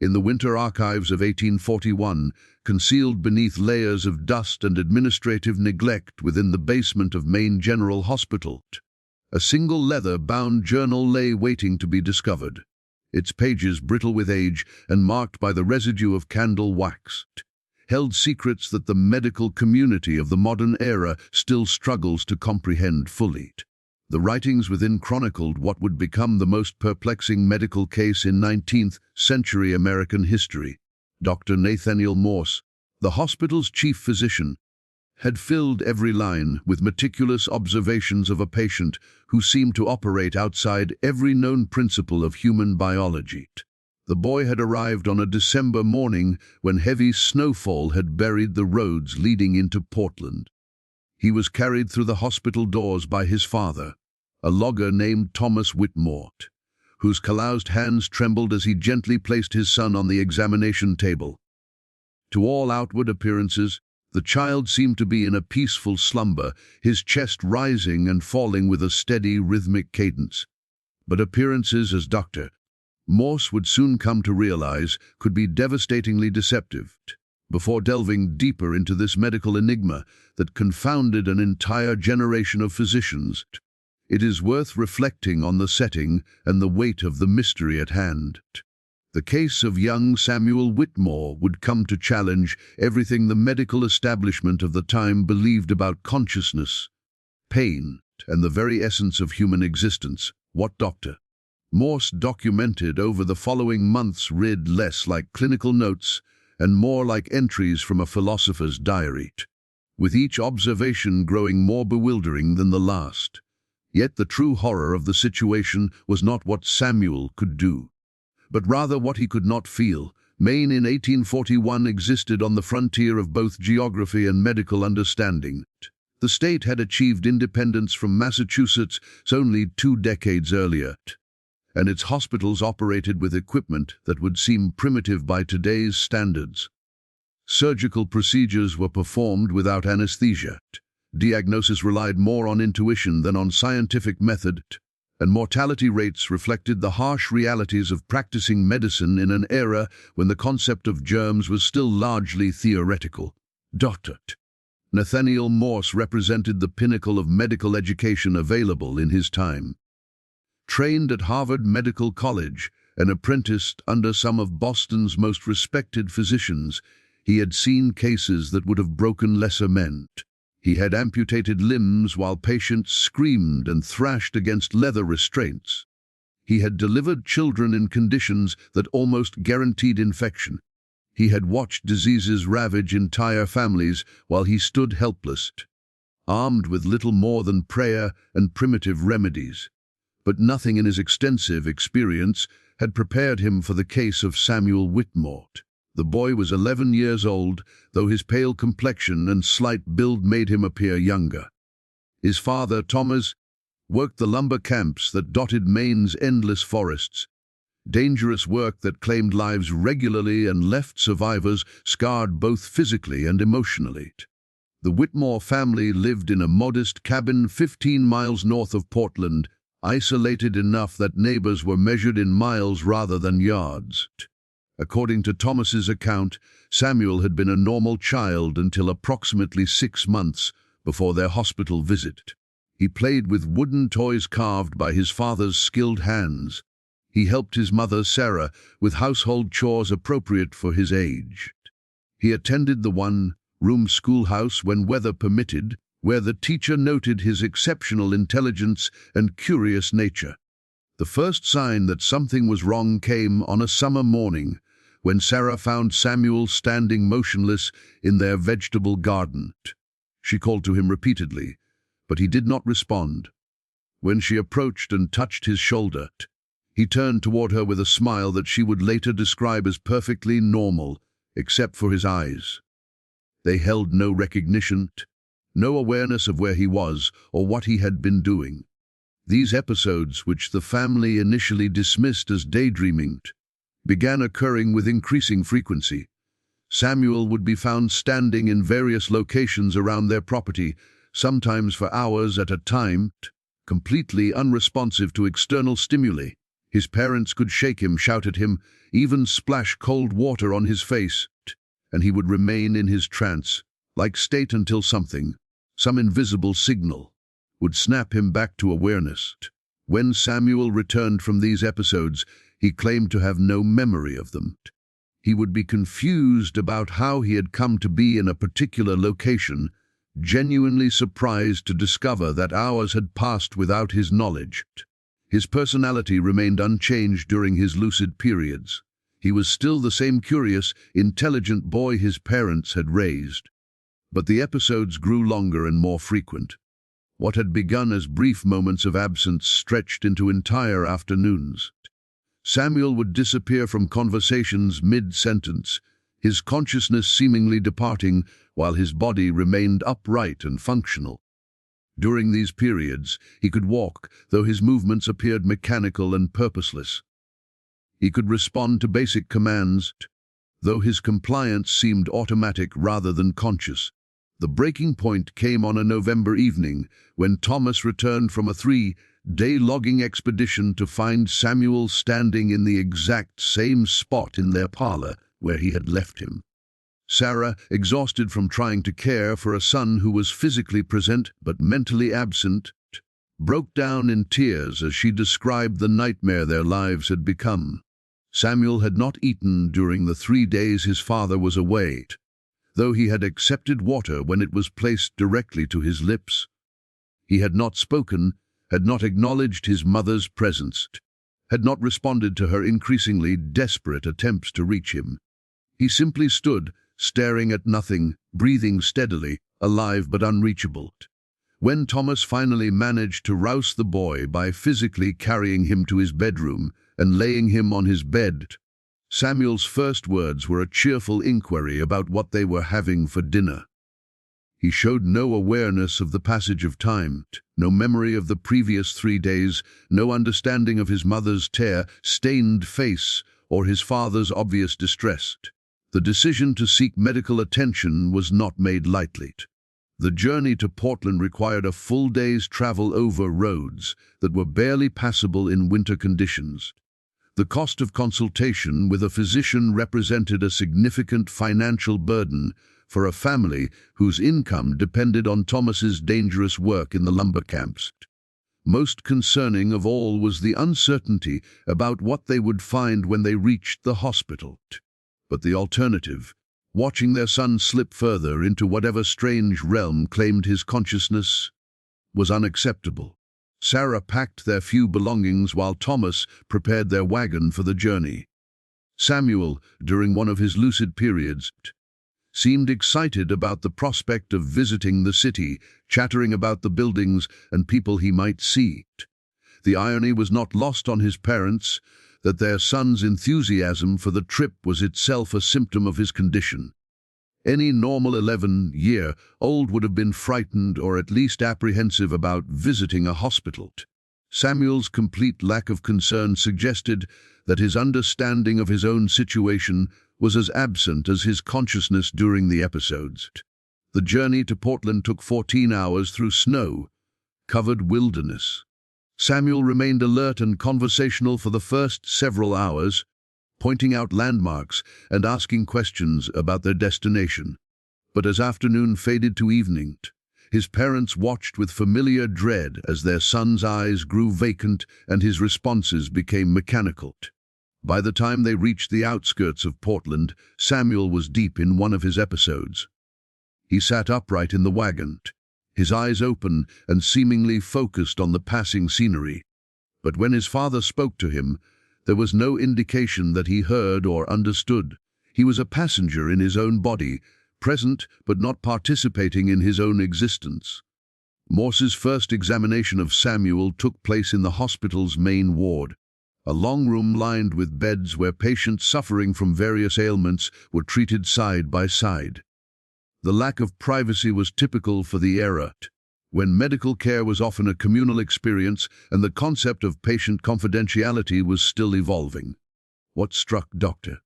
In the winter archives of 1841, concealed beneath layers of dust and administrative neglect within the basement of Maine General Hospital, a single leather-bound journal lay waiting to be discovered, its pages brittle with age and marked by the residue of candle wax, held secrets that the medical community of the modern era still struggles to comprehend fully. The writings within chronicled what would become the most perplexing medical case in 19th-century American history. Dr. Nathaniel Morse, the hospital's chief physician, had filled every line with meticulous observations of a patient who seemed to operate outside every known principle of human biology. The boy had arrived on a December morning when heavy snowfall had buried the roads leading into Portland. He was carried through the hospital doors by his father, a logger named Thomas Whitmore, whose calloused hands trembled as he gently placed his son on the examination table. To all outward appearances, the child seemed to be in a peaceful slumber, his chest rising and falling with a steady, rhythmic cadence. But appearances, as Dr. Morse would soon come to realize, could be devastatingly deceptive. Before delving deeper into this medical enigma that confounded an entire generation of physicians, it is worth reflecting on the setting and the weight of the mystery at hand. The case of young Samuel Whitmore would come to challenge everything the medical establishment of the time believed about consciousness, pain, and the very essence of human existence. What Dr. Morse documented over the following months read less like clinical notes and more like entries from a philosopher's diary, with each observation growing more bewildering than the last. Yet the true horror of the situation was not what Samuel could do, but rather what he could not feel. Maine in 1841 existed on the frontier of both geography and medical understanding. The state had achieved independence from Massachusetts only 2 decades earlier, and its hospitals operated with equipment that would seem primitive by today's standards. Surgical procedures were performed without anesthesia. Diagnosis relied more on intuition than on scientific method, and mortality rates reflected the harsh realities of practicing medicine in an era when the concept of germs was still largely theoretical. Dr. Nathaniel Morse represented the pinnacle of medical education available in his time. Trained at Harvard Medical College and apprenticed under some of Boston's most respected physicians, he had seen cases that would have broken lesser men. He had amputated limbs while patients screamed and thrashed against leather restraints. He had delivered children in conditions that almost guaranteed infection. He had watched diseases ravage entire families while he stood helpless, armed with little more than prayer and primitive remedies. But nothing in his extensive experience had prepared him for the case of Samuel Whitmore. The boy was 11 years old, though his pale complexion and slight build made him appear younger. His father, Thomas, worked the lumber camps that dotted Maine's endless forests, dangerous work that claimed lives regularly and left survivors scarred both physically and emotionally. The Whitmore family lived in a modest cabin 15 miles north of Portland, isolated enough that neighbors were measured in miles rather than yards. According to Thomas's account, Samuel had been a normal child until approximately 6 months before their hospital visit. He played with wooden toys carved by his father's skilled hands. He helped his mother, Sarah, with household chores appropriate for his age. He attended the one-room schoolhouse when weather permitted, where the teacher noted his exceptional intelligence and curious nature. The first sign that something was wrong came on a summer morning, when Sarah found Samuel standing motionless in their vegetable garden. She called to him repeatedly, but he did not respond. When she approached and touched his shoulder, he turned toward her with a smile that she would later describe as perfectly normal, except for his eyes. They held no recognition, no awareness of where he was or what he had been doing. These episodes, which the family initially dismissed as daydreaming, began occurring with increasing frequency. Samuel would be found standing in various locations around their property, sometimes for hours at a time, completely unresponsive to external stimuli. His parents could shake him, shout at him, even splash cold water on his face, and he would remain in his trance, like state until something, some invisible signal, would snap him back to awareness. When Samuel returned from these episodes, he claimed to have no memory of them. He would be confused about how he had come to be in a particular location, genuinely surprised to discover that hours had passed without his knowledge. His personality remained unchanged during his lucid periods. He was still the same curious, intelligent boy his parents had raised. But the episodes grew longer and more frequent. What had begun as brief moments of absence stretched into entire afternoons. Samuel would disappear from conversations mid-sentence, his consciousness seemingly departing while his body remained upright and functional. During these periods, he could walk, though his movements appeared mechanical and purposeless. He could respond to basic commands, though his compliance seemed automatic rather than conscious. The breaking point came on a November evening when Thomas returned from a 3-day logging expedition to find Samuel standing in the exact same spot in their parlor where he had left him. Sarah, exhausted from trying to care for a son who was physically present but mentally absent, broke down in tears as she described the nightmare their lives had become. Samuel had not eaten during the 3 days his father was away, though he had accepted water when it was placed directly to his lips. He had not spoken, had not acknowledged his mother's presence, had not responded to her increasingly desperate attempts to reach him. He simply stood, staring at nothing, breathing steadily, alive but unreachable. When Thomas finally managed to rouse the boy by physically carrying him to his bedroom and laying him on his bed, Samuel's first words were a cheerful inquiry about what they were having for dinner. He showed no awareness of the passage of time, no memory of the previous 3 days, no understanding of his mother's tear-stained face or his father's obvious distress. The decision to seek medical attention was not made lightly. The journey to Portland required a full day's travel over roads that were barely passable in winter conditions. The cost of consultation with a physician represented a significant financial burden for a family whose income depended on Thomas's dangerous work in the lumber camps. Most concerning of all was the uncertainty about what they would find when they reached the hospital. But the alternative, watching their son slip further into whatever strange realm claimed his consciousness, was unacceptable. Sarah packed their few belongings while Thomas prepared their wagon for the journey. Samuel, during one of his lucid periods, seemed excited about the prospect of visiting the city, chattering about the buildings and people he might see. The irony was not lost on his parents that their son's enthusiasm for the trip was itself a symptom of his condition. Any normal 11-year-old would have been frightened or at least apprehensive about visiting a hospital. Samuel's complete lack of concern suggested that his understanding of his own situation was as absent as his consciousness during the episodes. The journey to Portland took 14 hours through snow-covered wilderness. Samuel remained alert and conversational for the first several hours, pointing out landmarks and asking questions about their destination. But as afternoon faded to evening, his parents watched with familiar dread as their son's eyes grew vacant and his responses became mechanical. By the time they reached the outskirts of Portland, Samuel was deep in one of his episodes. He sat upright in the wagon, his eyes open and seemingly focused on the passing scenery. But when his father spoke to him, there was no indication that he heard or understood. He was a passenger in his own body, present but not participating in his own existence. Morse's first examination of Samuel took place in the hospital's main ward, a long room lined with beds where patients suffering from various ailments were treated side by side. The lack of privacy was typical for the era, when medical care was often a communal experience and the concept of patient confidentiality was still evolving. What struck Dr.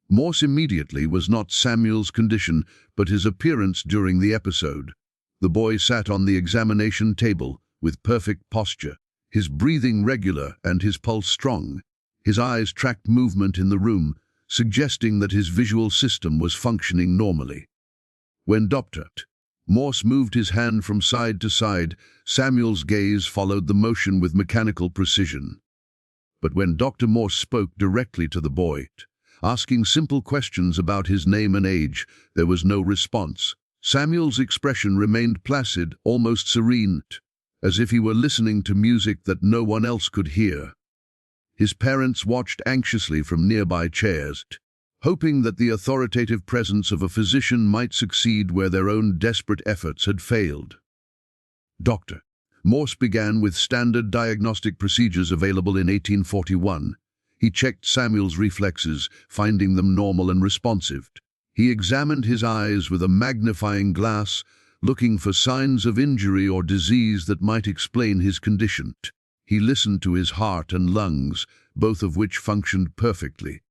Morse immediately was not Samuel's condition, but his appearance during the episode. The boy sat on the examination table with perfect posture, his breathing regular and his pulse strong. His eyes tracked movement in the room, suggesting that his visual system was functioning normally. When Dr. Morse moved his hand from side to side, Samuel's gaze followed the motion with mechanical precision. But when Dr. Morse spoke directly to the boy, asking simple questions about his name and age, there was no response. Samuel's expression remained placid, almost serene, as if he were listening to music that no one else could hear. His parents watched anxiously from nearby chairs, hoping that the authoritative presence of a physician might succeed where their own desperate efforts had failed. Dr. Morse began with standard diagnostic procedures available in 1841. He checked Samuel's reflexes, finding them normal and responsive. He examined his eyes with a magnifying glass, looking for signs of injury or disease that might explain his condition. He listened to his heart and lungs, both of which functioned perfectly.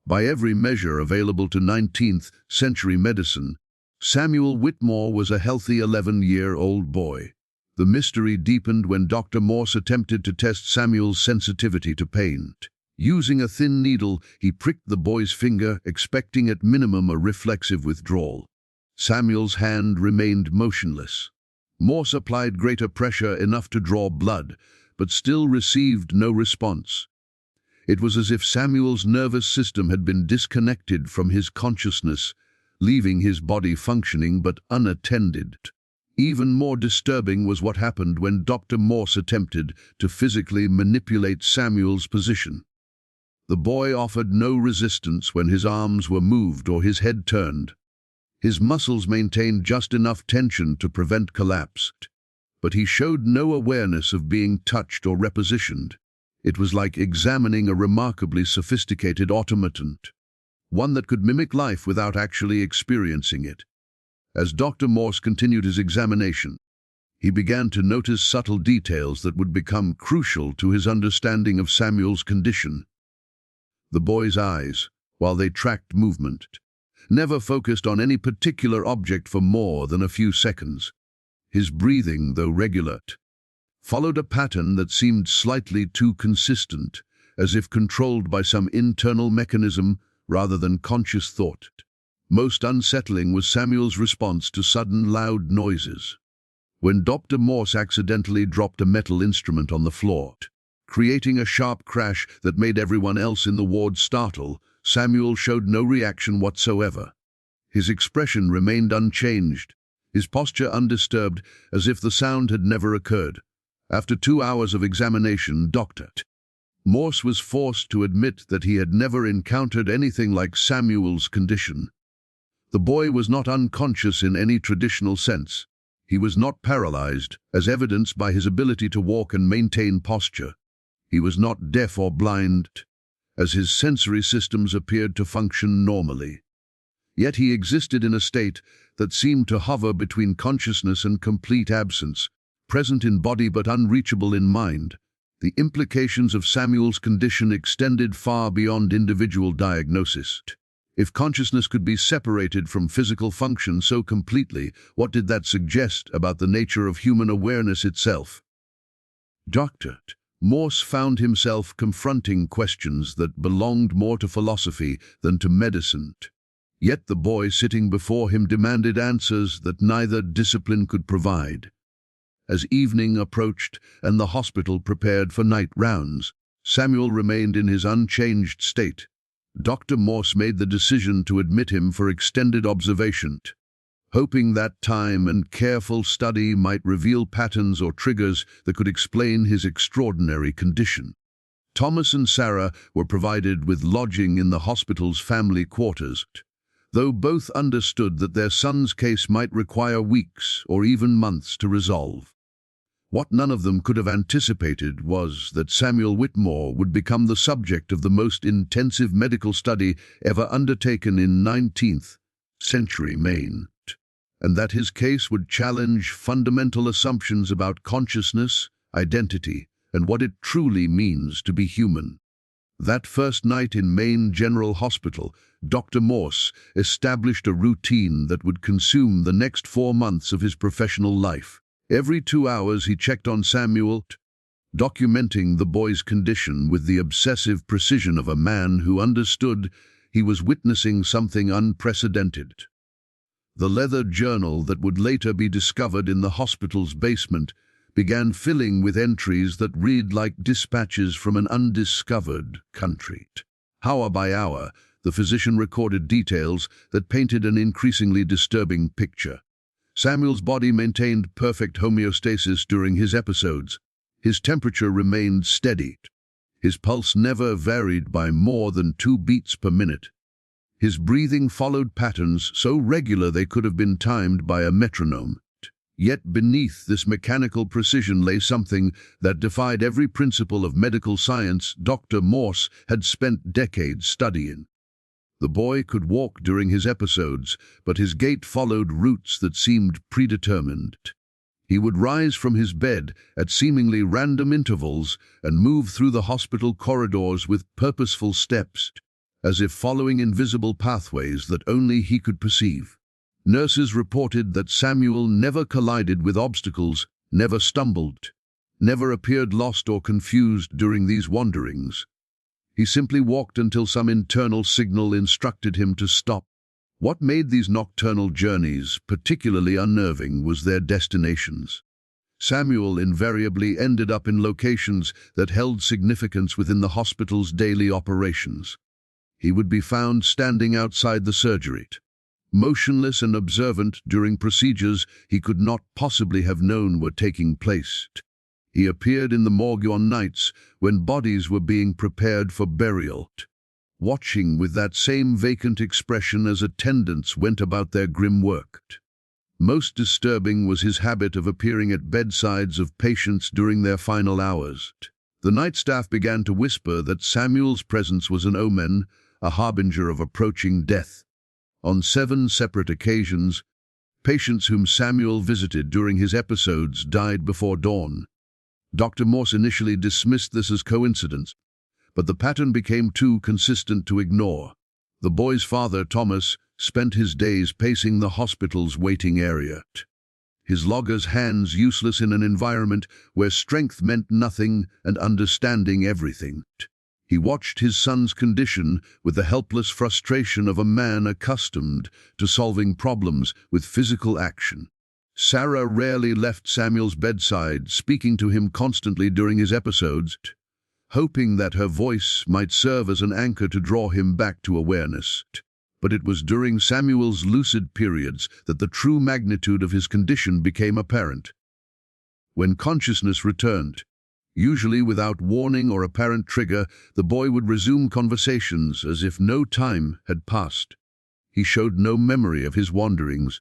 By every measure available to 19th century medicine, Samuel Whitmore was a healthy 11-year-old boy. The mystery deepened when Dr. Morse attempted to test Samuel's sensitivity to pain. Using a thin needle, he pricked the boy's finger, expecting at minimum a reflexive withdrawal. Samuel's hand remained motionless. Morse applied greater pressure, enough to draw blood, but still received no response. It was as if Samuel's nervous system had been disconnected from his consciousness, leaving his body functioning but unattended. Even more disturbing was what happened when Dr. Morse attempted to physically manipulate Samuel's position. The boy offered no resistance when his arms were moved or his head turned. His muscles maintained just enough tension to prevent collapse, but he showed no awareness of being touched or repositioned. It was like examining a remarkably sophisticated automaton, one that could mimic life without actually experiencing it. As Dr. Morse continued his examination, he began to notice subtle details that would become crucial to his understanding of Samuel's condition. The boy's eyes, while they tracked movement, never focused on any particular object for more than a few seconds. His breathing, though regular, followed a pattern that seemed slightly too consistent, as if controlled by some internal mechanism rather than conscious thought. Most unsettling was Samuel's response to sudden loud noises. When Dr. Morse accidentally dropped a metal instrument on the floor, creating a sharp crash that made everyone else in the ward startle, Samuel showed no reaction whatsoever. His expression remained unchanged, his posture undisturbed, as if the sound had never occurred. After 2 hours of examination, Dr. Morse was forced to admit that he had never encountered anything like Samuel's condition. The boy was not unconscious in any traditional sense. He was not paralyzed, as evidenced by his ability to walk and maintain posture. He was not deaf or blind, as his sensory systems appeared to function normally. Yet he existed in a state that seemed to hover between consciousness and complete absence, present in body but unreachable in mind. The implications of Samuel's condition extended far beyond individual diagnosis. If consciousness could be separated from physical function so completely, what did that suggest about the nature of human awareness itself? Dr. Morse found himself confronting questions that belonged more to philosophy than to medicine. Yet the boy sitting before him demanded answers that neither discipline could provide. As evening approached and the hospital prepared for night rounds, Samuel remained in his unchanged state. Dr. Morse made the decision to admit him for extended observation, hoping that time and careful study might reveal patterns or triggers that could explain his extraordinary condition. Thomas and Sarah were provided with lodging in the hospital's family quarters, though both understood that their son's case might require weeks or even months to resolve. What none of them could have anticipated was that Samuel Whitmore would become the subject of the most intensive medical study ever undertaken in 19th century Maine, and that his case would challenge fundamental assumptions about consciousness, identity, and what it truly means to be human. That first night in Maine General Hospital, Dr. Morse established a routine that would consume the next 4 months of his professional life. Every 2 hours he checked on Samuel, documenting the boy's condition with the obsessive precision of a man who understood he was witnessing something unprecedented. The leather journal that would later be discovered in the hospital's basement began filling with entries that read like dispatches from an undiscovered country. Hour by hour, the physician recorded details that painted an increasingly disturbing picture. Samuel's body maintained perfect homeostasis during his episodes. His temperature remained steady. His pulse never varied by more than 2 beats per minute. His breathing followed patterns so regular they could have been timed by a metronome. Yet beneath this mechanical precision lay something that defied every principle of medical science Dr. Morse had spent decades studying. The boy could walk during his episodes, but his gait followed routes that seemed predetermined. He would rise from his bed at seemingly random intervals and move through the hospital corridors with purposeful steps, as if following invisible pathways that only he could perceive. Nurses reported that Samuel never collided with obstacles, never stumbled, never appeared lost or confused during these wanderings. He simply walked until some internal signal instructed him to stop. What made these nocturnal journeys particularly unnerving was their destinations. Samuel invariably ended up in locations that held significance within the hospital's daily operations. He would be found standing outside the surgery, motionless and observant during procedures he could not possibly have known were taking place. He appeared in the morgue on nights when bodies were being prepared for burial, watching with that same vacant expression as attendants went about their grim work. Most disturbing was his habit of appearing at bedsides of patients during their final hours. The night staff began to whisper that Samuel's presence was an omen, a harbinger of approaching death. On 7 separate occasions, patients whom Samuel visited during his episodes died before dawn. Dr. Morse initially dismissed this as coincidence, but the pattern became too consistent to ignore. The boy's father, Thomas, spent his days pacing the hospital's waiting area, his logger's hands useless in an environment where strength meant nothing and understanding everything. He watched his son's condition with the helpless frustration of a man accustomed to solving problems with physical action. Sarah rarely left Samuel's bedside, speaking to him constantly during his episodes, hoping that her voice might serve as an anchor to draw him back to awareness. But it was during Samuel's lucid periods that the true magnitude of his condition became apparent. When consciousness returned, usually without warning or apparent trigger, the boy would resume conversations as if no time had passed. He showed no memory of his wanderings,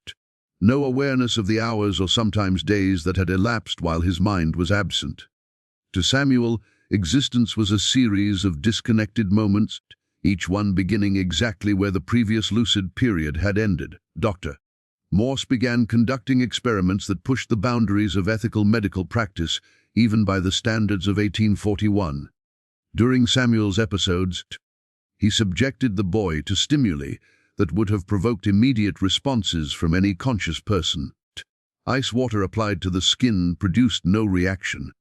no awareness of the hours or sometimes days that had elapsed while his mind was absent. To Samuel, existence was a series of disconnected moments, each one beginning exactly where the previous lucid period had ended. Dr. Morse began conducting experiments that pushed the boundaries of ethical medical practice, even by the standards of 1841. During Samuel's episodes, he subjected the boy to stimuli that would have provoked immediate responses from any conscious person. Ice water applied to the skin produced no reaction.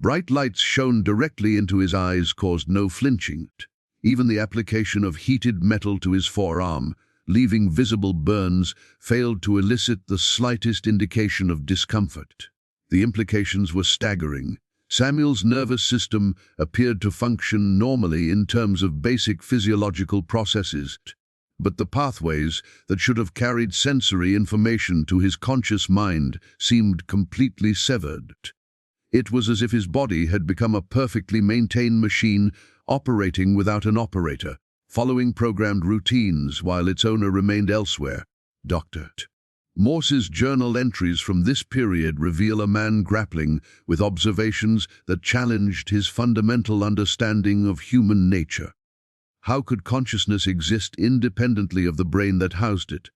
Bright lights shone directly into his eyes caused no flinching. Even the application of heated metal to his forearm, leaving visible burns, failed to elicit the slightest indication of discomfort. The implications were staggering. Samuel's nervous system appeared to function normally in terms of basic physiological processes, but the pathways that should have carried sensory information to his conscious mind seemed completely severed. It was as if his body had become a perfectly maintained machine operating without an operator, following programmed routines while its owner remained elsewhere. Dr. Morse's journal entries from this period reveal a man grappling with observations that challenged his fundamental understanding of human nature. How could consciousness exist independently of the brain that housed it?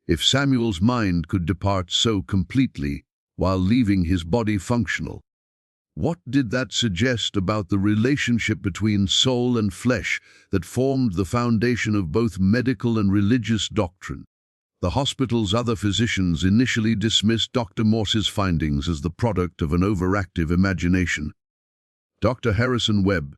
If Samuel's mind could depart so completely while leaving his body functional, what did that suggest about the relationship between soul and flesh that formed the foundation of both medical and religious doctrine? The hospital's other physicians initially dismissed Dr. Morse's findings as the product of an overactive imagination. Dr. Harrison Webb,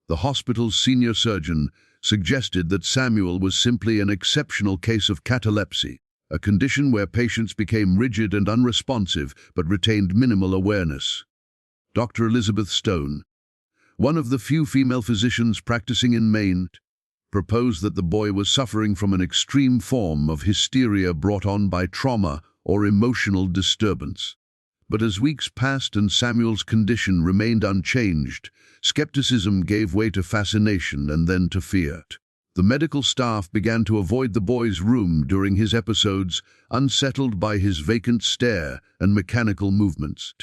the hospital's senior surgeon, suggested that Samuel was simply an exceptional case of catalepsy, a condition where patients became rigid and unresponsive but retained minimal awareness. Dr. Elizabeth Stone, one of the few female physicians practicing in Maine, proposed that the boy was suffering from an extreme form of hysteria brought on by trauma or emotional disturbance. But as weeks passed and Samuel's condition remained unchanged, skepticism gave way to fascination and then to fear. The medical staff began to avoid the boy's room during his episodes, unsettled by his vacant stare and mechanical movements.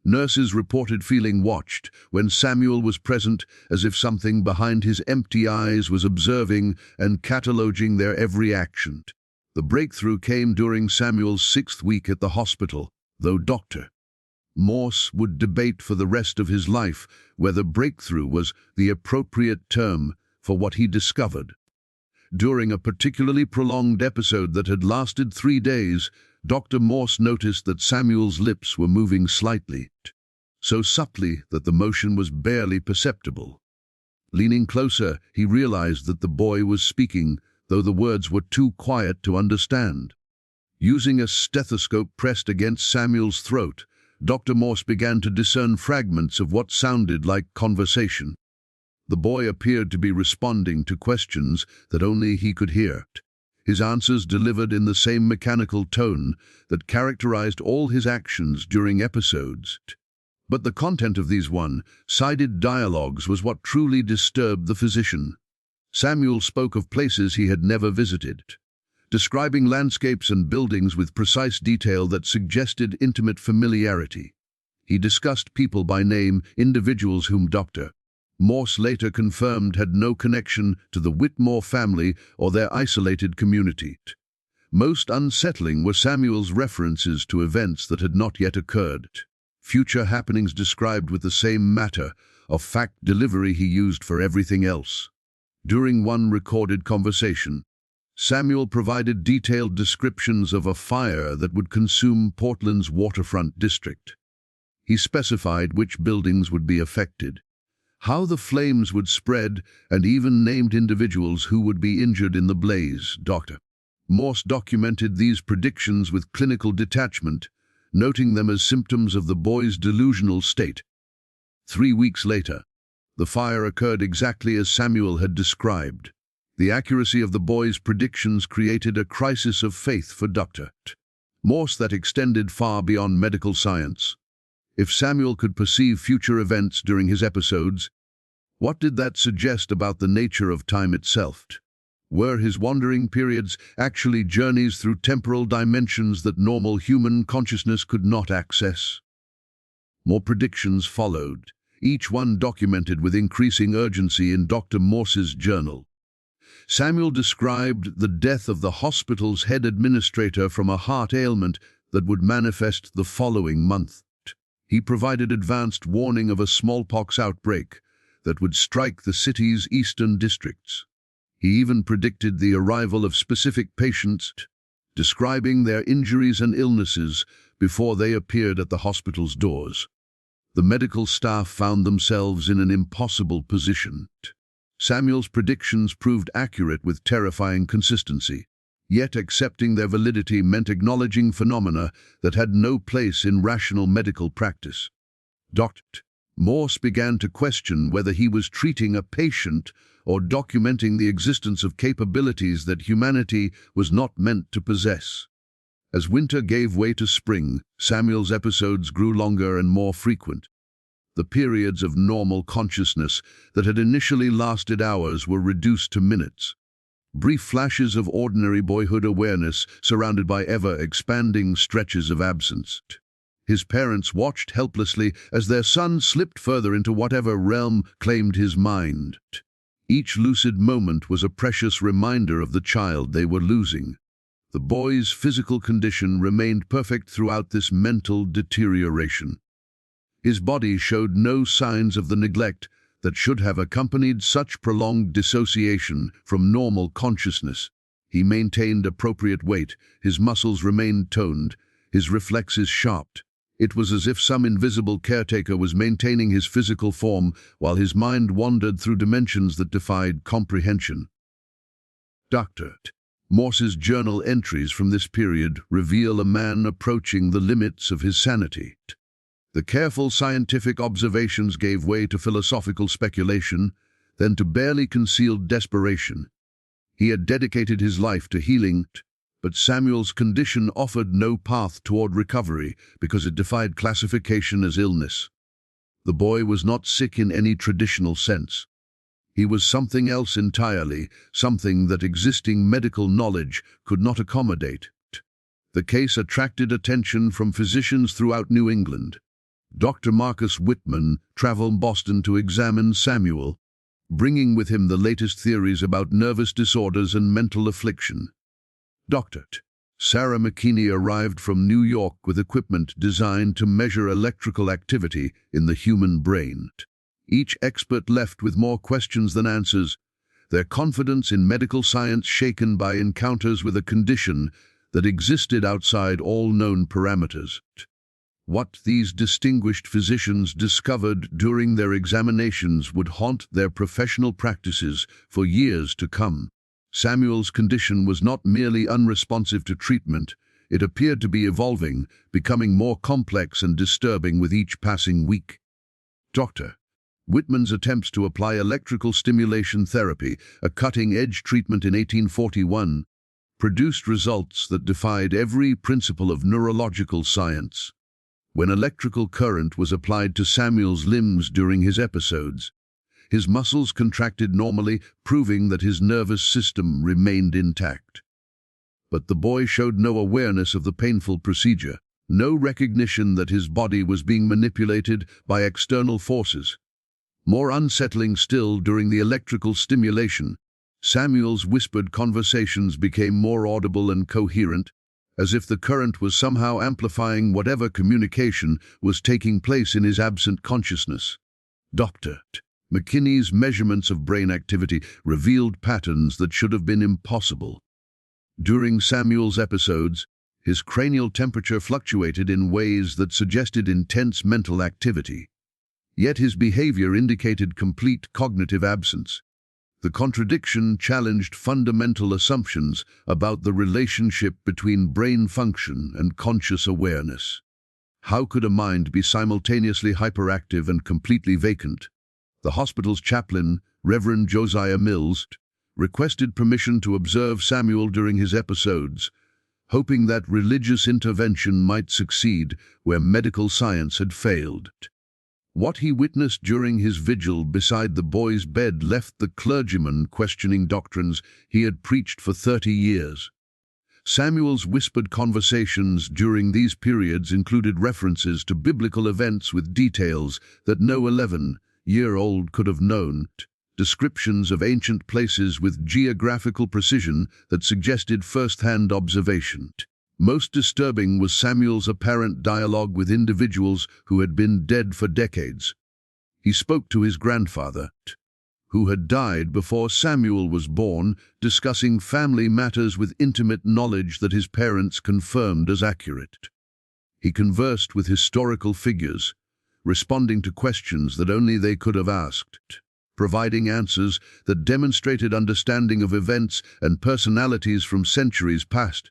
Nurses reported feeling watched when Samuel was present, as if something behind his empty eyes was observing and cataloging their every action. The breakthrough came during Samuel's 6th week at the hospital, though Dr. Morse would debate for the rest of his life whether breakthrough was the appropriate term for what he discovered. During a particularly prolonged episode that had lasted 3 days, Dr. Morse noticed that Samuel's lips were moving slightly, so subtly that the motion was barely perceptible. Leaning closer, he realized that the boy was speaking, though the words were too quiet to understand. Using a stethoscope pressed against Samuel's throat, Dr. Morse began to discern fragments of what sounded like conversation. The boy appeared to be responding to questions that only he could hear. His answers delivered in the same mechanical tone that characterized all his actions during episodes. But the content of these one-sided dialogues was what truly disturbed the physician. Samuel spoke of places he had never visited, describing landscapes and buildings with precise detail that suggested intimate familiarity. He discussed people by name, individuals whom Dr. Morse later confirmed had no connection to the Whitmore family or their isolated community. Most unsettling were Samuel's references to events that had not yet occurred, future happenings described with the same matter of fact delivery he used for everything else. During one recorded conversation, Samuel provided detailed descriptions of a fire that would consume Portland's waterfront district. He specified which buildings would be affected, how the flames would spread, and even named individuals who would be injured in the blaze. Dr. Morse documented these predictions with clinical detachment, noting them as symptoms of the boy's delusional state. 3 weeks later, the fire occurred exactly as Samuel had described. The accuracy of the boy's predictions created a crisis of faith for Dr. Morse that extended far beyond medical science. If Samuel could perceive future events during his episodes, what did that suggest about the nature of time itself? Were his wandering periods actually journeys through temporal dimensions that normal human consciousness could not access? More predictions followed, each one documented with increasing urgency in Dr. Morse's journal. Samuel described the death of the hospital's head administrator from a heart ailment that would manifest the following month. He provided advanced warning of a smallpox outbreak that would strike the city's eastern districts. He even predicted the arrival of specific patients, describing their injuries and illnesses before they appeared at the hospital's doors. The medical staff found themselves in an impossible position. Samuel's predictions proved accurate with terrifying consistency, yet accepting their validity meant acknowledging phenomena that had no place in rational medical practice. Dr. Morse began to question whether he was treating a patient or documenting the existence of capabilities that humanity was not meant to possess. As winter gave way to spring, Samuel's episodes grew longer and more frequent. The periods of normal consciousness that had initially lasted hours were reduced to minutes. Brief flashes of ordinary boyhood awareness surrounded by ever-expanding stretches of absence. His parents watched helplessly as their son slipped further into whatever realm claimed his mind. Each lucid moment was a precious reminder of the child they were losing. The boy's physical condition remained perfect throughout this mental deterioration. His body showed no signs of the neglect that should have accompanied such prolonged dissociation from normal consciousness. He maintained appropriate weight, his muscles remained toned, his reflexes sharp. It was as if some invisible caretaker was maintaining his physical form while his mind wandered through dimensions that defied comprehension. Dr. Morse's journal entries from this period reveal a man approaching the limits of his sanity. The careful scientific observations gave way to philosophical speculation, then to barely concealed desperation. He had dedicated his life to healing, but Samuel's condition offered no path toward recovery because it defied classification as illness. The boy was not sick in any traditional sense. He was something else entirely, something that existing medical knowledge could not accommodate. The case attracted attention from physicians throughout New England. Dr. Marcus Whitman traveled to Boston to examine Samuel, bringing with him the latest theories about nervous disorders and mental affliction. Dr. Sarah McKinney arrived from New York with equipment designed to measure electrical activity in the human brain. Each expert left with more questions than answers, their confidence in medical science shaken by encounters with a condition that existed outside all known parameters. What these distinguished physicians discovered during their examinations would haunt their professional practices for years to come. Samuel's condition was not merely unresponsive to treatment, it appeared to be evolving, becoming more complex and disturbing with each passing week. Dr. Whitman's attempts to apply electrical stimulation therapy, a cutting-edge treatment in 1841, produced results that defied every principle of neurological science. When electrical current was applied to Samuel's limbs during his episodes, his muscles contracted normally, proving that his nervous system remained intact. But the boy showed no awareness of the painful procedure, no recognition that his body was being manipulated by external forces. More unsettling still, during the electrical stimulation, Samuel's whispered conversations became more audible and coherent, as if the current was somehow amplifying whatever communication was taking place in his absent consciousness. Dr. McKinney's measurements of brain activity revealed patterns that should have been impossible. During Samuel's episodes, his cranial temperature fluctuated in ways that suggested intense mental activity. Yet his behavior indicated complete cognitive absence. The contradiction challenged fundamental assumptions about the relationship between brain function and conscious awareness. How could a mind be simultaneously hyperactive and completely vacant? The hospital's chaplain, Reverend Josiah Mills, requested permission to observe Samuel during his episodes, hoping that religious intervention might succeed where medical science had failed. What he witnessed during his vigil beside the boy's bed left the clergyman questioning doctrines he had preached for 30 years. Samuel's whispered conversations during these periods included references to biblical events with details that no 11-year-old could have known, descriptions of ancient places with geographical precision that suggested first-hand observation. Most disturbing was Samuel's apparent dialogue with individuals who had been dead for decades. He spoke to his grandfather, who had died before Samuel was born, discussing family matters with intimate knowledge that his parents confirmed as accurate. He conversed with historical figures, responding to questions that only they could have asked, providing answers that demonstrated understanding of events and personalities from centuries past.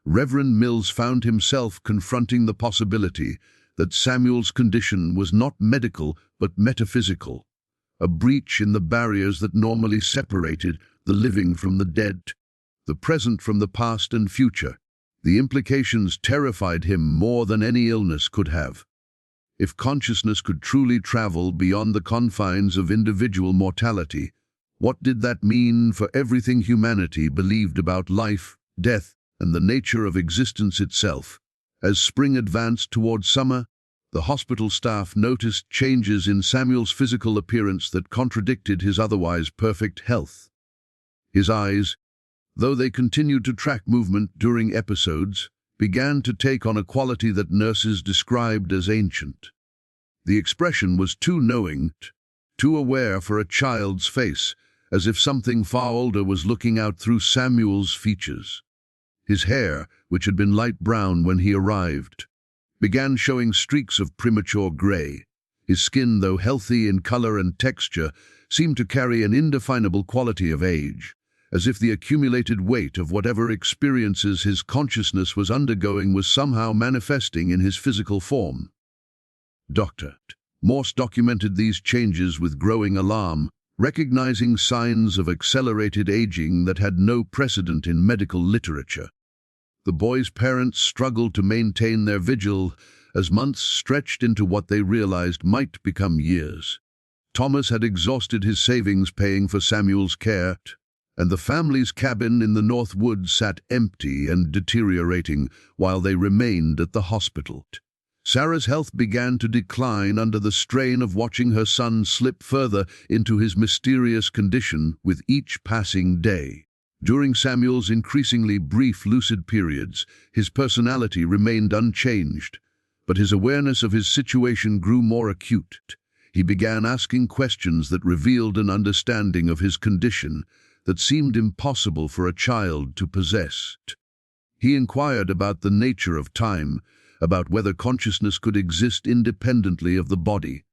Reverend Mills found himself confronting the possibility that Samuel's condition was not medical but metaphysical, a breach in the barriers that normally separated the living from the dead, the present from the past and future. The implications terrified him more than any illness could have. If consciousness could truly travel beyond the confines of individual mortality, what did that mean for everything humanity believed about life, death, and the nature of existence itself? As spring advanced toward summer, the hospital staff noticed changes in Samuel's physical appearance that contradicted his otherwise perfect health. His eyes, though they continued to track movement during episodes, began to take on a quality that nurses described as ancient. The expression was too knowing, too aware for a child's face, as if something far older was looking out through Samuel's features. His hair, which had been light brown when he arrived, began showing streaks of premature gray. His skin, though healthy in color and texture, seemed to carry an indefinable quality of age, as if the accumulated weight of whatever experiences his consciousness was undergoing was somehow manifesting in his physical form. Dr. Morse documented these changes with growing alarm, recognizing signs of accelerated aging that had no precedent in medical literature. The boy's parents struggled to maintain their vigil as months stretched into what they realized might become years. Thomas had exhausted his savings paying for Samuel's care, and the family's cabin in the North Woods sat empty and deteriorating while they remained at the hospital. Sarah's health began to decline under the strain of watching her son slip further into his mysterious condition with each passing day. During Samuel's increasingly brief lucid periods, his personality remained unchanged, but his awareness of his situation grew more acute. He began asking questions that revealed an understanding of his condition that seemed impossible for a child to possess. He inquired about the nature of time, about whether consciousness could exist independently of the body,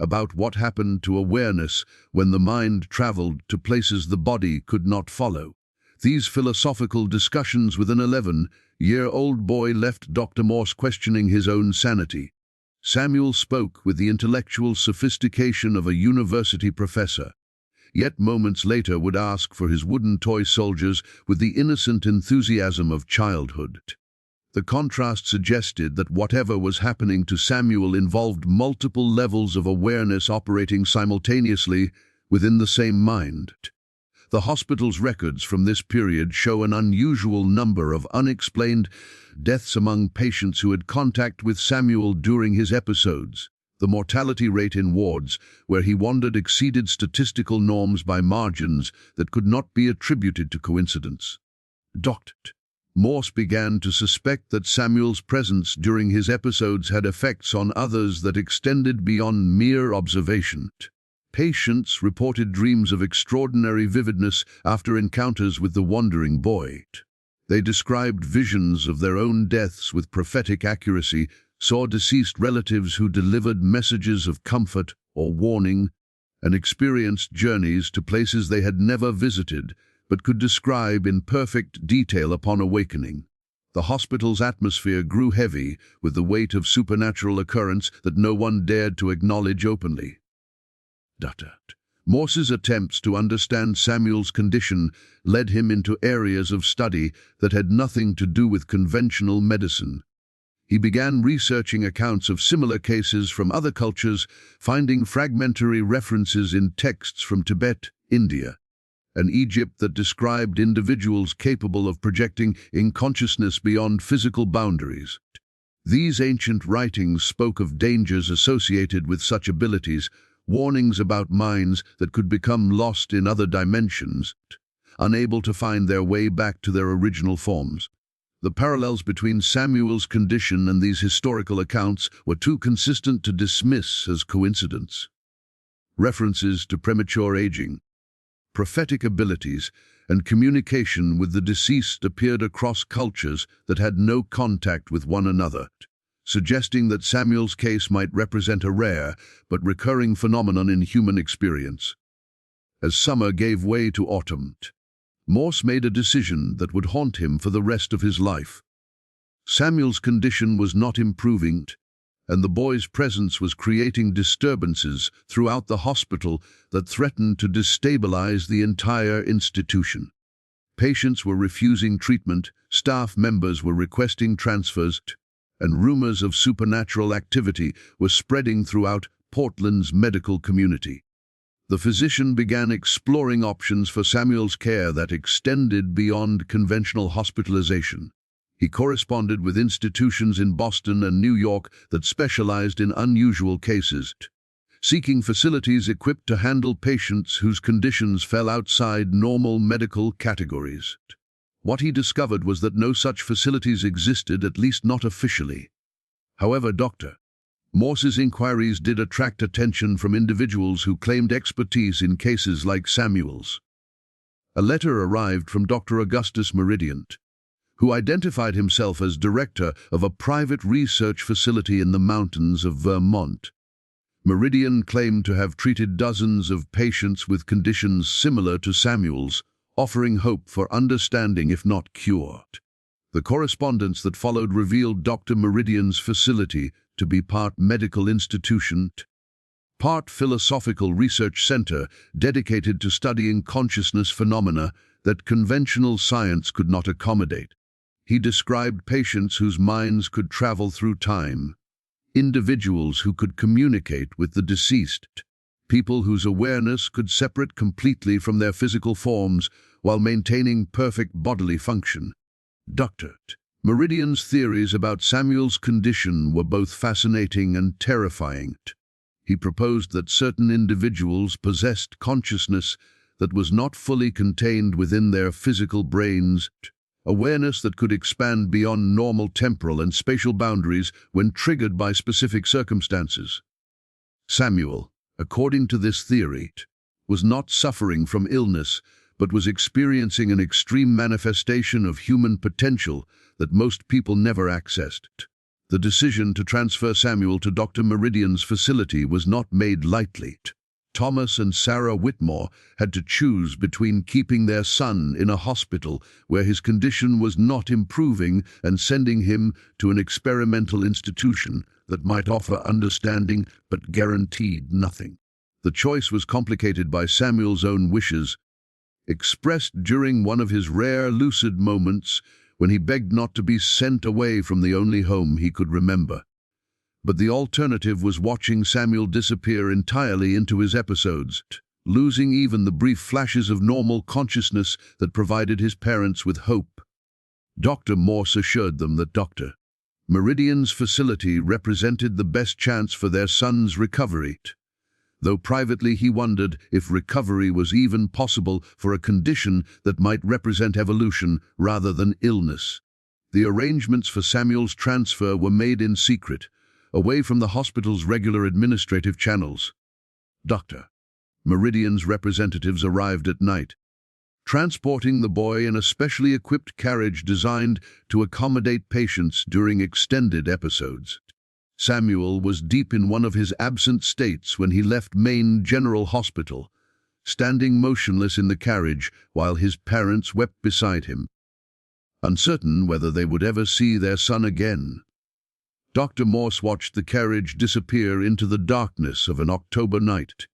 about what happened to awareness when the mind traveled to places the body could not follow. These philosophical discussions with an 11-year-old boy left Dr. Morse questioning his own sanity. Samuel spoke with the intellectual sophistication of a university professor, yet moments later would ask for his wooden toy soldiers with the innocent enthusiasm of childhood. The contrast suggested that whatever was happening to Samuel involved multiple levels of awareness operating simultaneously within the same mind. The hospital's records from this period show an unusual number of unexplained deaths among patients who had contact with Samuel during his episodes. The mortality rate in wards where he wandered exceeded statistical norms by margins that could not be attributed to coincidence. Dr. Morse began to suspect that Samuel's presence during his episodes had effects on others that extended beyond mere observation. Patients reported dreams of extraordinary vividness after encounters with the wandering boy. They described visions of their own deaths with prophetic accuracy, saw deceased relatives who delivered messages of comfort or warning, and experienced journeys to places they had never visited, but could describe in perfect detail upon awakening. The hospital's atmosphere grew heavy with the weight of supernatural occurrence that no one dared to acknowledge openly. Dr. Morse's attempts to understand Samuel's condition led him into areas of study that had nothing to do with conventional medicine. He began researching accounts of similar cases from other cultures, finding fragmentary references in texts from Tibet, India, and Egypt that described individuals capable of projecting in consciousness beyond physical boundaries. These ancient writings spoke of dangers associated with such abilities, warnings about minds that could become lost in other dimensions, unable to find their way back to their original forms. The parallels between Samuel's condition and these historical accounts were too consistent to dismiss as coincidence. References to premature aging, prophetic abilities, and communication with the deceased appeared across cultures that had no contact with one another, suggesting that Samuel's case might represent a rare but recurring phenomenon in human experience. As summer gave way to autumn, Morse made a decision that would haunt him for the rest of his life. Samuel's condition was not improving, and the boy's presence was creating disturbances throughout the hospital that threatened to destabilize the entire institution. Patients were refusing treatment, staff members were requesting transfers, and rumors of supernatural activity were spreading throughout Portland's medical community. The physician began exploring options for Samuel's care that extended beyond conventional hospitalization. He corresponded with institutions in Boston and New York that specialized in unusual cases, seeking facilities equipped to handle patients whose conditions fell outside normal medical categories. What he discovered was that no such facilities existed, at least not officially. However, Dr. Morse's inquiries did attract attention from individuals who claimed expertise in cases like Samuel's. A letter arrived from Dr. Augustus Meridian, who identified himself as director of a private research facility in the mountains of Vermont. Meridian claimed to have treated dozens of patients with conditions similar to Samuel's, offering hope for understanding if not cure. The correspondence that followed revealed Dr. Meridian's facility to be part medical institution, part philosophical research center dedicated to studying consciousness phenomena that conventional science could not accommodate. He described patients whose minds could travel through time, individuals who could communicate with the deceased, people whose awareness could separate completely from their physical forms while maintaining perfect bodily function. Dr. Meridian's theories about Samuel's condition were both fascinating and terrifying. He proposed that certain individuals possessed consciousness that was not fully contained within their physical brains, awareness that could expand beyond normal temporal and spatial boundaries when triggered by specific circumstances. Samuel, according to this theory, was not suffering from illness, but was experiencing an extreme manifestation of human potential that most people never accessed. The decision to transfer Samuel to Dr. Meridian's facility was not made lightly. Thomas and Sarah Whitmore had to choose between keeping their son in a hospital where his condition was not improving and sending him to an experimental institution that might offer understanding but guaranteed nothing. The choice was complicated by Samuel's own wishes, expressed during one of his rare lucid moments when he begged not to be sent away from the only home he could remember. But the alternative was watching Samuel disappear entirely into his episodes, losing even the brief flashes of normal consciousness that provided his parents with hope. Dr. Morse assured them that Dr. Meridian's facility represented the best chance for their son's recovery, though privately he wondered if recovery was even possible for a condition that might represent evolution rather than illness. The arrangements for Samuel's transfer were made in secret, away from the hospital's regular administrative channels. Dr. Meridian's representatives arrived at night, transporting the boy in a specially equipped carriage designed to accommodate patients during extended episodes. Samuel was deep in one of his absent states when he left Maine General Hospital, standing motionless in the carriage while his parents wept beside him, uncertain whether they would ever see their son again. Dr. Morse watched the carriage disappear into the darkness of an October night,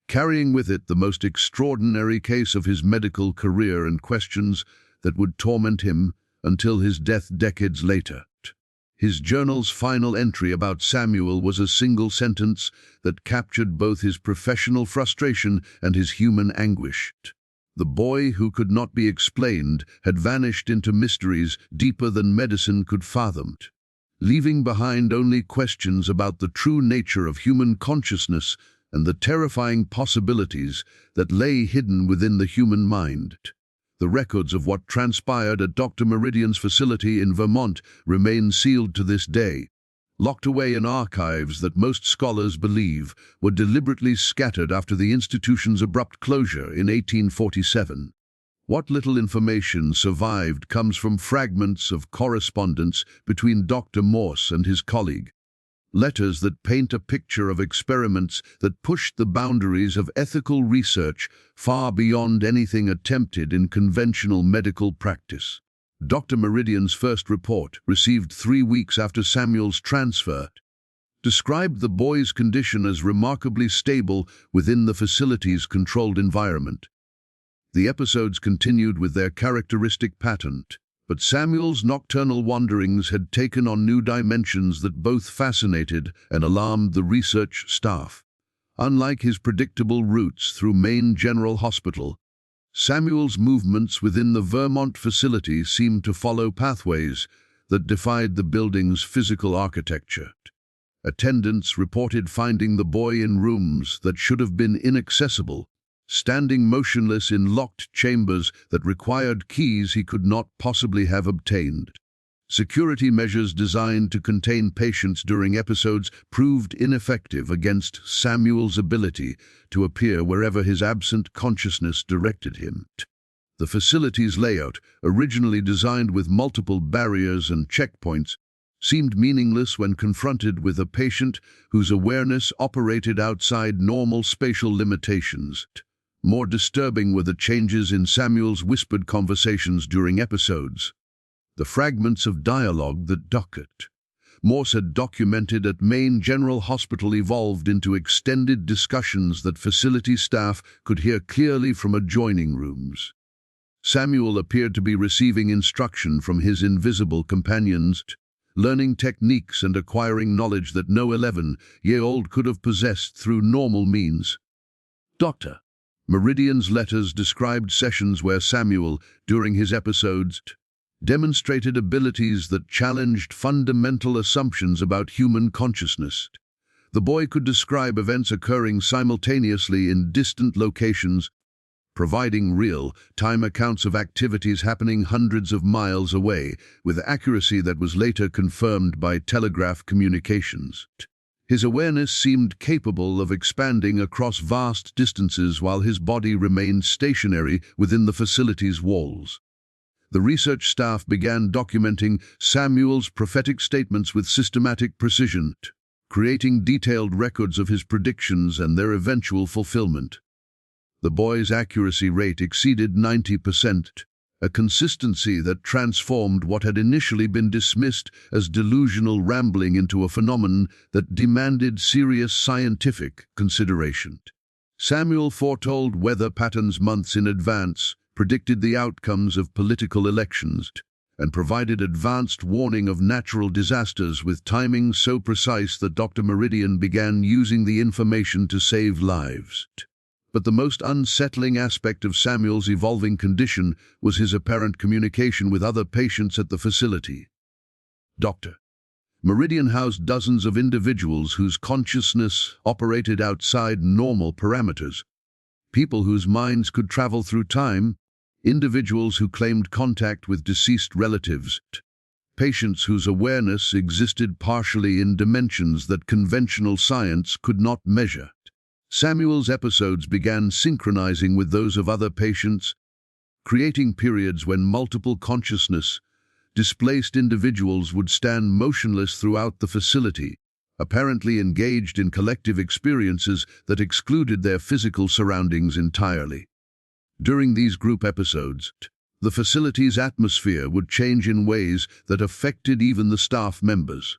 carrying with it the most extraordinary case of his medical career and questions that would torment him until his death decades later. His journal's final entry about Samuel was a single sentence that captured both his professional frustration and his human anguish. The boy who could not be explained had vanished into mysteries deeper than medicine could fathom, leaving behind only questions about the true nature of human consciousness and the terrifying possibilities that lay hidden within the human mind. The records of what transpired at Dr. Meridian's facility in Vermont remain sealed to this day, locked away in archives that most scholars believe were deliberately scattered after the institution's abrupt closure in 1847. What little information survived comes from fragments of correspondence between Dr. Morse and his colleague, letters that paint a picture of experiments that pushed the boundaries of ethical research far beyond anything attempted in conventional medical practice. Dr. Meridian's first report, received 3 weeks after Samuel's transfer, described the boy's condition as remarkably stable within the facility's controlled environment. The episodes continued with their characteristic pattern, but Samuel's nocturnal wanderings had taken on new dimensions that both fascinated and alarmed the research staff. Unlike his predictable routes through Maine General Hospital, Samuel's movements within the Vermont facility seemed to follow pathways that defied the building's physical architecture. Attendants reported finding the boy in rooms that should have been inaccessible, standing motionless in locked chambers that required keys he could not possibly have obtained. Security measures designed to contain patients during episodes proved ineffective against Samuel's ability to appear wherever his absent consciousness directed him. The facility's layout, originally designed with multiple barriers and checkpoints, seemed meaningless when confronted with a patient whose awareness operated outside normal spatial limitations. More disturbing were the changes in Samuel's whispered conversations during episodes. The fragments of dialogue that Dr. Morse had documented at Maine General Hospital evolved into extended discussions that facility staff could hear clearly from adjoining rooms. Samuel appeared to be receiving instruction from his invisible companions, learning techniques and acquiring knowledge that no 11-year-old could have possessed through normal means. Dr. Meridian's letters described sessions where Samuel, during his episodes, demonstrated abilities that challenged fundamental assumptions about human consciousness. The boy could describe events occurring simultaneously in distant locations, providing real-time accounts of activities happening hundreds of miles away, with accuracy that was later confirmed by telegraph communications. His awareness seemed capable of expanding across vast distances while his body remained stationary within the facility's walls. The research staff began documenting Samuel's prophetic statements with systematic precision, creating detailed records of his predictions and their eventual fulfillment. The boy's accuracy rate exceeded 90%, a consistency that transformed what had initially been dismissed as delusional rambling into a phenomenon that demanded serious scientific consideration. Samuel foretold weather patterns months in advance, predicted the outcomes of political elections, and provided advanced warning of natural disasters with timing so precise that Dr. Meridian began using the information to save lives. But the most unsettling aspect of Samuel's evolving condition was his apparent communication with other patients at the facility. Dr. Meridian housed dozens of individuals whose consciousness operated outside normal parameters, people whose minds could travel through time, individuals who claimed contact with deceased relatives, patients whose awareness existed partially in dimensions that conventional science could not measure. Samuel's episodes began synchronizing with those of other patients, creating periods when multiple consciousness-displaced individuals would stand motionless throughout the facility, apparently engaged in collective experiences that excluded their physical surroundings entirely. During these group episodes, the facility's atmosphere would change in ways that affected even the staff members.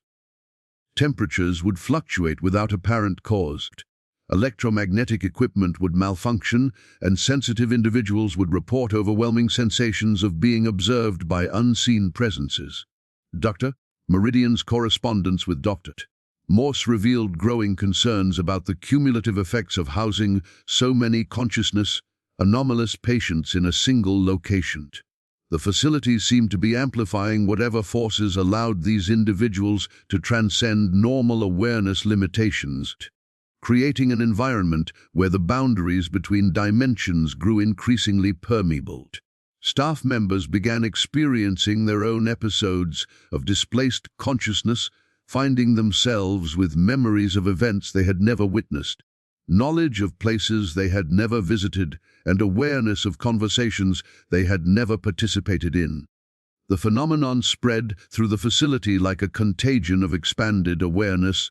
Temperatures would fluctuate without apparent cause. Electromagnetic equipment would malfunction, and sensitive individuals would report overwhelming sensations of being observed by unseen presences. Dr. Meridian's correspondence with Dr. Morse revealed growing concerns about the cumulative effects of housing so many anomalous patients in a single location. The facilities seemed to be amplifying whatever forces allowed these individuals to transcend normal awareness limitations, creating an environment where the boundaries between dimensions grew increasingly permeable. Staff members began experiencing their own episodes of displaced consciousness, finding themselves with memories of events they had never witnessed, knowledge of places they had never visited, and awareness of conversations they had never participated in. The phenomenon spread through the facility like a contagion of expanded awareness,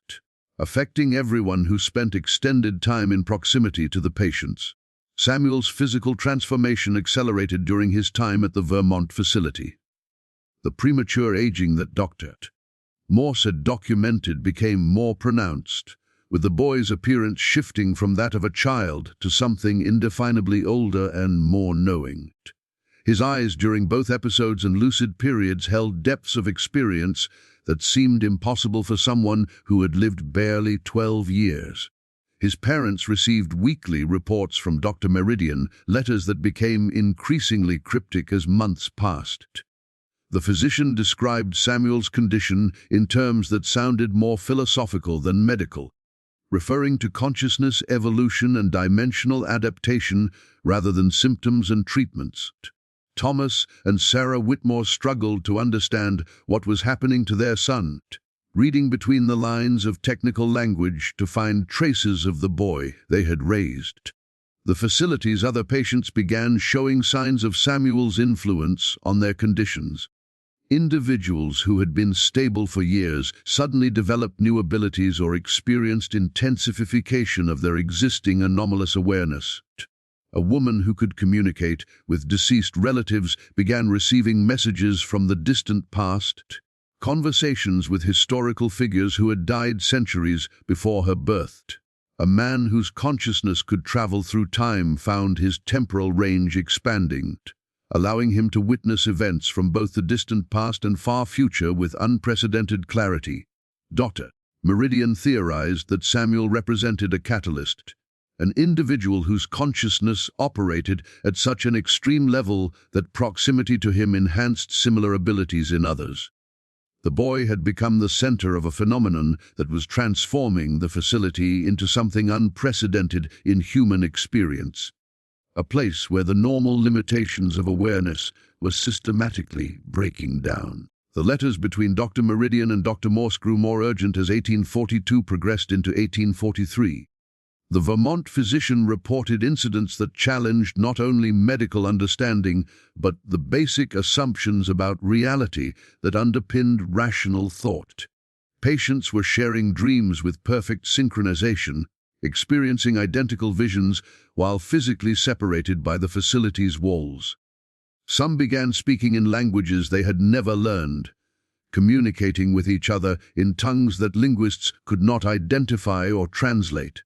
affecting everyone who spent extended time in proximity to the patients. Samuel's physical transformation accelerated during his time at the Vermont facility. The premature aging that Dr. Morse had documented became more pronounced, with the boy's appearance shifting from that of a child to something indefinably older and more knowing. His eyes during both episodes and lucid periods held depths of experience that seemed impossible for someone who had lived barely 12 years. His parents received weekly reports from Dr. Meridian, letters that became increasingly cryptic as months passed. The physician described Samuel's condition in terms that sounded more philosophical than medical, referring to consciousness, evolution, and dimensional adaptation rather than symptoms and treatments. Thomas and Sarah Whitmore struggled to understand what was happening to their son, reading between the lines of technical language to find traces of the boy they had raised. The facility's other patients began showing signs of Samuel's influence on their conditions. Individuals who had been stable for years suddenly developed new abilities or experienced intensification of their existing anomalous awareness. A woman who could communicate with deceased relatives began receiving messages from the distant past, conversations with historical figures who had died centuries before her birth. A man whose consciousness could travel through time found his temporal range expanding, allowing him to witness events from both the distant past and far future with unprecedented clarity. Dr. Meridian theorized that Samuel represented a catalyst, an individual whose consciousness operated at such an extreme level that proximity to him enhanced similar abilities in others. The boy had become the center of a phenomenon that was transforming the facility into something unprecedented in human experience, a place where the normal limitations of awareness were systematically breaking down. The letters between Dr. Meridian and Dr. Morse grew more urgent as 1842 progressed into 1843. The Vermont physician reported incidents that challenged not only medical understanding, but the basic assumptions about reality that underpinned rational thought. Patients were sharing dreams with perfect synchronization, experiencing identical visions while physically separated by the facility's walls. Some began speaking in languages they had never learned, communicating with each other in tongues that linguists could not identify or translate.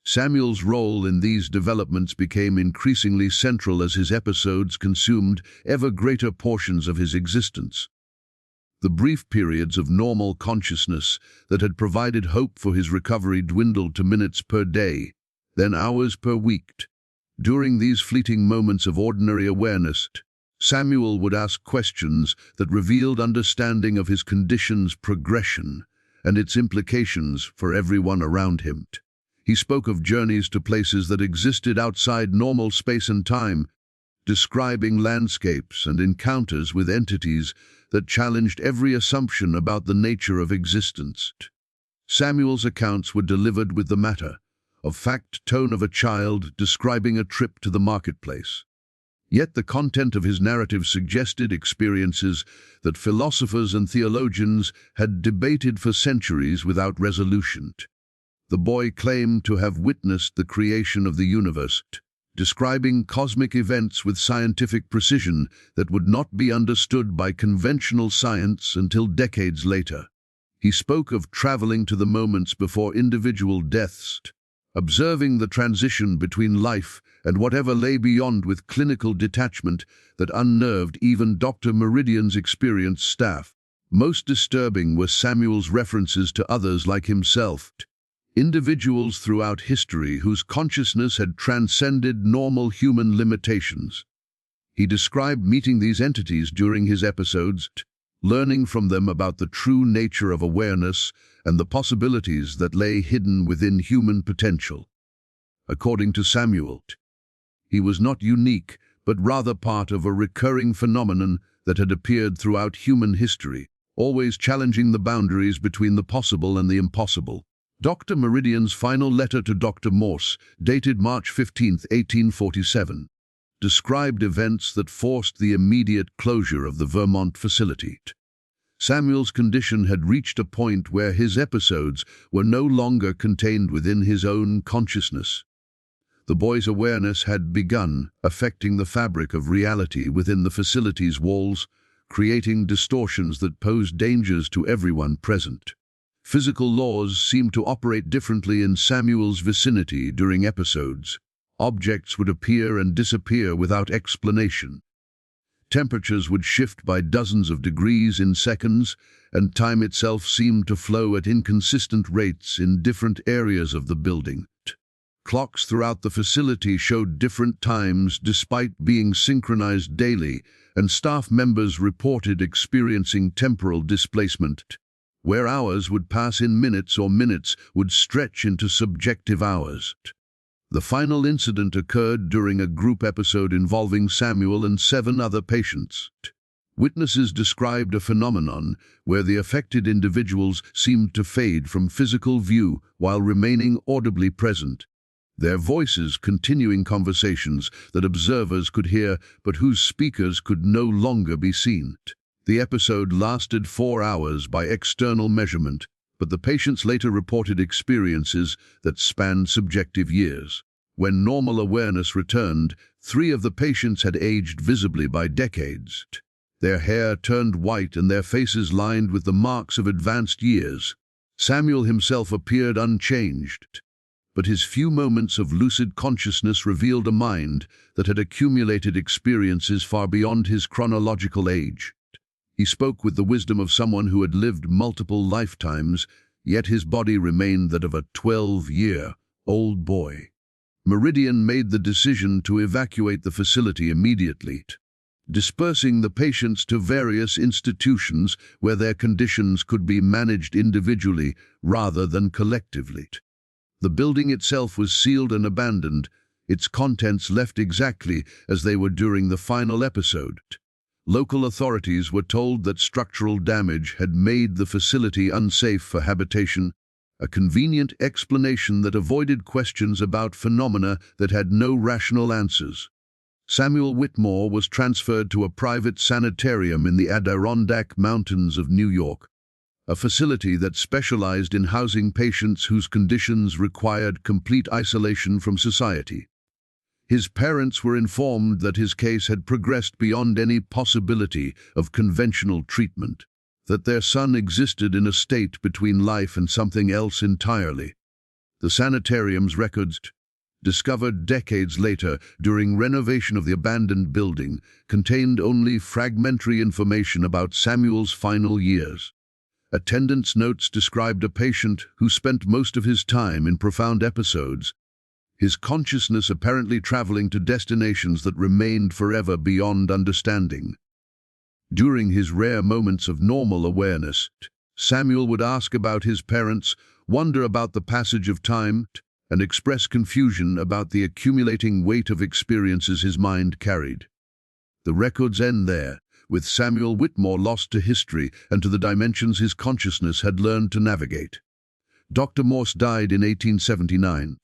Samuel's role in these developments became increasingly central as his episodes consumed ever greater portions of his existence. The brief periods of normal consciousness that had provided hope for his recovery dwindled to minutes per day, then hours per week. During these fleeting moments of ordinary awareness, Samuel would ask questions that revealed understanding of his condition's progression and its implications for everyone around him. He spoke of journeys to places that existed outside normal space and time, describing landscapes and encounters with entities that challenged every assumption about the nature of existence. Samuel's accounts were delivered with the matter-of-fact tone of a child describing a trip to the marketplace. Yet the content of his narrative suggested experiences that philosophers and theologians had debated for centuries without resolution. The boy claimed to have witnessed the creation of the universe, describing cosmic events with scientific precision that would not be understood by conventional science until decades later. He spoke of traveling to the moments before individual deaths, observing the transition between life and whatever lay beyond with clinical detachment that unnerved even Dr. Meridian's experienced staff. Most disturbing were Samuel's references to others like himself, individuals throughout history whose consciousness had transcended normal human limitations. He described meeting these entities during his episodes, learning from them about the true nature of awareness and the possibilities that lay hidden within human potential. According to Samuel, he was not unique, but rather part of a recurring phenomenon that had appeared throughout human history, always challenging the boundaries between the possible and the impossible. Dr. Meridian's final letter to Dr. Morse, dated March 15, 1847, described events that forced the immediate closure of the Vermont facility. Samuel's condition had reached a point where his episodes were no longer contained within his own consciousness. The boy's awareness had begun affecting the fabric of reality within the facility's walls, creating distortions that posed dangers to everyone present. Physical laws seemed to operate differently in Samuel's vicinity during episodes. Objects would appear and disappear without explanation. Temperatures would shift by dozens of degrees in seconds, and time itself seemed to flow at inconsistent rates in different areas of the building. Clocks throughout the facility showed different times despite being synchronized daily, and staff members reported experiencing temporal displacement, where hours would pass in minutes or minutes would stretch into subjective hours. The final incident occurred during a group episode involving Samuel and 7 other patients. Witnesses described a phenomenon where the affected individuals seemed to fade from physical view while remaining audibly present. their voices continuing conversations that observers could hear but whose speakers could no longer be seen. The episode lasted 4 hours by external measurement, but the patients later reported experiences that spanned subjective years. When normal awareness returned, 3 of the patients had aged visibly by decades. Their hair turned white and their faces lined with the marks of advanced years. Samuel himself appeared unchanged, but his few moments of lucid consciousness revealed a mind that had accumulated experiences far beyond his chronological age. He spoke with the wisdom of someone who had lived multiple lifetimes, yet his body remained that of a 12-year-old boy. Meridian made the decision to evacuate the facility immediately, dispersing the patients to various institutions where their conditions could be managed individually rather than collectively. The building itself was sealed and abandoned, its contents left exactly as they were during the final episode. Local authorities were told that structural damage had made the facility unsafe for habitation, a convenient explanation that avoided questions about phenomena that had no rational answers. Samuel Whitmore was transferred to a private sanitarium in the Adirondack Mountains of New York, a facility that specialized in housing patients whose conditions required complete isolation from society. His parents were informed that his case had progressed beyond any possibility of conventional treatment, that their son existed in a state between life and something else entirely. The sanitarium's records, discovered decades later during renovation of the abandoned building, contained only fragmentary information about Samuel's final years. Attendance notes described a patient who spent most of his time in profound episodes, his consciousness apparently traveling to destinations that remained forever beyond understanding. During his rare moments of normal awareness, Samuel would ask about his parents, wonder about the passage of time, and express confusion about the accumulating weight of experiences his mind carried. The records end there, with Samuel Whitmore lost to history and to the dimensions his consciousness had learned to navigate. Dr. Morse died in 1879.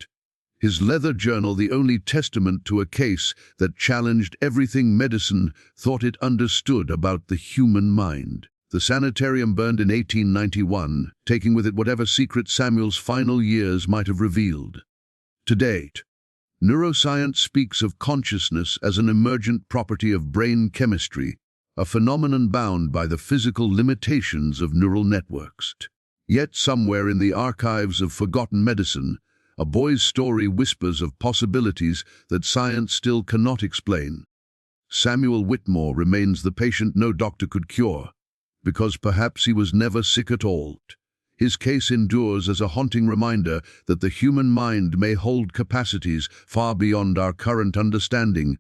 His leather journal the only testament to a case that challenged everything medicine thought it understood about the human mind. The sanitarium burned in 1891, taking with it whatever secret Samuel's final years might have revealed. To date, neuroscience speaks of consciousness as an emergent property of brain chemistry, a phenomenon bound by the physical limitations of neural networks. Yet somewhere in the archives of forgotten medicine, a boy's story whispers of possibilities that science still cannot explain. Samuel Whitmore remains the patient no doctor could cure, because perhaps he was never sick at all. His case endures as a haunting reminder that the human mind may hold capacities far beyond our current understanding,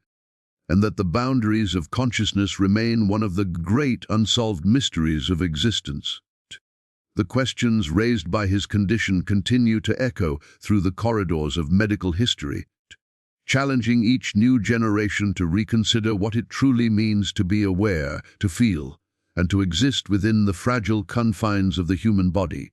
and that the boundaries of consciousness remain one of the great unsolved mysteries of existence. The questions raised by his condition continue to echo through the corridors of medical history, challenging each new generation to reconsider what it truly means to be aware, to feel, and to exist within the fragile confines of the human body.